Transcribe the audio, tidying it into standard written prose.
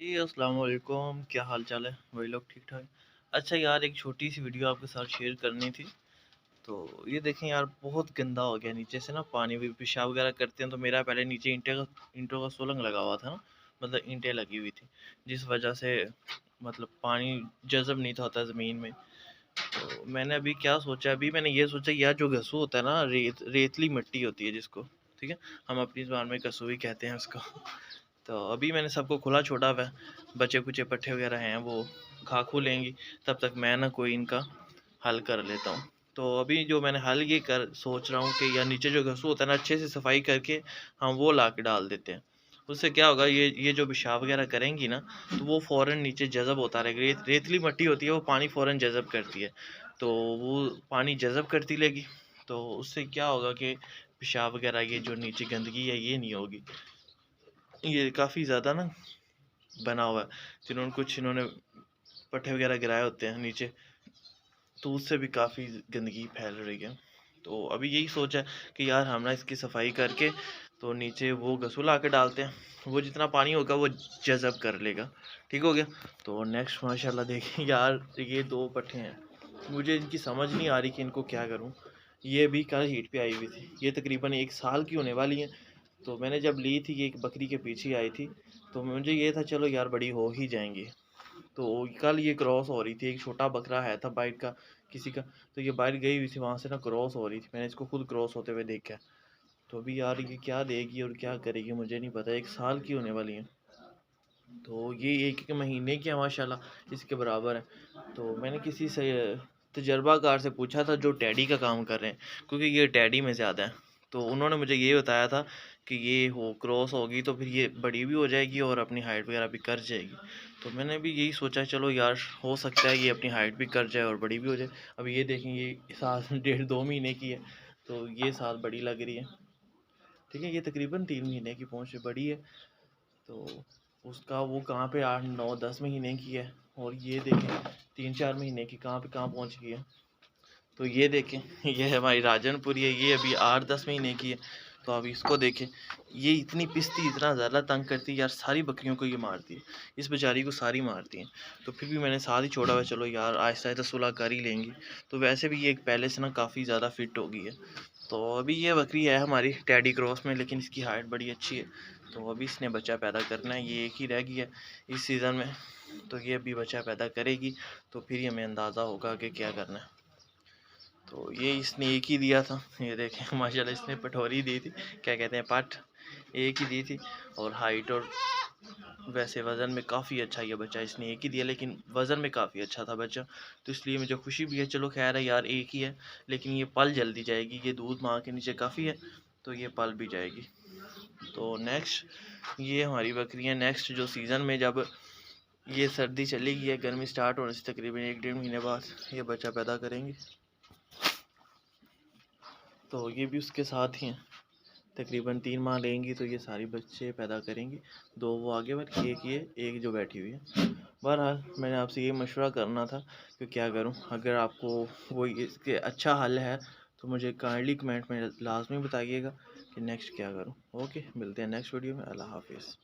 जी, अस्सलाम वालेकुम, क्या हाल चाल है? वही लोग ठीक ठाक। अच्छा यार, एक छोटी सी वीडियो आपके साथ शेयर करनी थी। तो ये देखें यार, बहुत गंदा हो गया नीचे से ना, पानी भी पेशाब वगैरह करते हैं तो मेरा पहले नीचे ईंटों का सोलंग लगा हुआ था ना, मतलब ईंटें लगी हुई थी, जिस वजह से मतलब पानी जज़ब नहीं था होता ज़मीन में। तो मैंने अभी क्या सोचा, अभी मैंने ये सोचा यार, जो गस्सू होता है ना, रेतली मिट्टी होती है जिसको, ठीक है, हम अपनी ज़ुबान में गस्सू ही कहते हैं उसको। तो अभी मैंने सबको खुला छोड़ा हुआ है, बचे कुचे पट्ठे वगैरह हैं वो खा खू लेंगी, तब तक मैं ना कोई इनका हल कर लेता हूँ। तो अभी जो मैंने हल ये कर सोच रहा हूँ कि यार, नीचे जो घसू होता है ना, अच्छे से सफाई करके हम वो ला के डाल देते हैं। उससे क्या होगा, ये जो पेशाब वगैरह करेंगी ना, तो वो फ़ौरन नीचे जज़ब होता रहेगा। रेतली मिट्टी होती है, वो पानी फ़ौरन जज़ब करती है, तो वो पानी जज़ब करती लेगी। तो उससे क्या होगा कि पेशाब वगैरह, ये जो नीचे गंदगी है, ये नहीं होगी। ये काफ़ी ज़्यादा ना बना हुआ है, इन्होंने पट्टे वगैरह गिराए होते हैं नीचे, तो उससे भी काफ़ी गंदगी फैल रही है। तो अभी यही सोच है कि यार, हम ना इसकी सफाई करके तो नीचे वो गसूल आके डालते हैं, वो जितना पानी होगा वो जज़ब कर लेगा। ठीक हो गया। तो नेक्स्ट माशाल्लाह देखिए यार, ये दो पट्टे हैं, मुझे इनकी समझ नहीं आ रही कि इनको क्या करूं। ये भी कल हीट पे आई हुई थी, ये तकरीबन 1 साल की होने वाली है। तो मैंने जब ली थी, ये एक बकरी के पीछे आई थी, तो मुझे ये था चलो यार, बड़ी हो ही जाएंगी। तो कल ये क्रॉस हो रही थी, एक छोटा बकरा है था बाइट का किसी का, तो ये बाइट गई हुई थी वहां से ना, क्रॉस हो रही थी, मैंने इसको खुद क्रॉस होते हुए देखा। तो अभी यार, ये क्या देगी और क्या करेगी मुझे नहीं पता, 1 साल की होने वाली है। तो ये एक एक महीने की है माशाल्लाह, इसके बराबर है। तो मैंने किसी से तजर्बाकार से पूछा था, जो टैडी का काम कर रहे हैं, क्योंकि ये टैडी में ज़्यादा है। तो उन्होंने मुझे ये बताया था कि ये हो क्रॉस होगी तो फिर ये बड़ी भी हो जाएगी और अपनी हाइट वगैरह भी कर जाएगी। तो मैंने भी यही सोचा, चलो यार, हो सकता है ये अपनी हाइट भी कर जाए और बड़ी भी हो जाए। अब ये देखें, ये साल 1.5 2 महीने की है, तो ये साल बड़ी लग रही है। ठीक है, ये तकरीबन 3 महीने की पहुँच बड़ी है। तो उसका वो कहाँ पे 8 9 10 महीने की है, और ये देखें 3 4 महीने की कहाँ पे कहाँ पहुँच गई है। तो ये देखें, ये है हमारी राजनपुरी है, ये अभी 8 10 महीने की है। तो अब इसको देखें, ये इतनी पिसती, इतना ज़्यादा तंग करती है यार, सारी बकरियों को ये मारती है, इस बेचारी को सारी मारती हैं। तो फिर भी मैंने साथ ही छोड़ा हुआ, चलो यार, आहिस्ता आहिस्ता सुलह कर ही लेंगी। तो वैसे भी ये एक पहले से ना काफ़ी ज़्यादा फिट हो गई है। तो अभी ये बकरी है हमारी टैडी क्रॉस में, लेकिन इसकी हाइट बड़ी अच्छी है। तो अभी इसने बच्चा पैदा करना है, ये एक ही रह गई है इस सीज़न में। तो ये अभी बच्चा पैदा करेगी, तो फिर ये हमें अंदाज़ा होगा कि क्या करना है। तो ये इसने एक ही दिया था, ये देखें माशाल्लाह, इसने पठोरी दी थी, क्या कहते हैं, पाठ, एक ही दी थी। और हाइट और वैसे वज़न में काफ़ी अच्छा ये बच्चा, इसने एक ही दिया, लेकिन वज़न में काफ़ी अच्छा था बच्चा। तो इसलिए मुझे खुशी भी है, चलो खैर है यार, एक ही है, लेकिन ये पल जल्दी जाएगी, ये दूध माँ के नीचे काफ़ी है, तो ये पल भी जाएगी। तो नेक्स्ट ये हमारी बकरियाँ नेक्स्ट जो सीज़न में, जब ये सर्दी चलेगी है, गर्मी स्टार्ट होने से तकरीबन 1 1.5 महीने बाद ये बच्चा पैदा करेंगे। तो ये भी उसके साथ ही हैं, तकरीबन 3 माह लेंगी तो ये सारी बच्चे पैदा करेंगी। 2 वो आगे बढ़ के, एक ये, एक जो बैठी हुई है। बहरहाल मैंने आपसे ये मशवरा करना था कि क्या करूं। अगर आपको वो इसके अच्छा हल है तो मुझे काइंडली कमेंट में लाजमी बताइएगा कि नेक्स्ट क्या करूं। ओके, मिलते हैं नेक्स्ट वीडियो में। अल्लाह हाफिज़।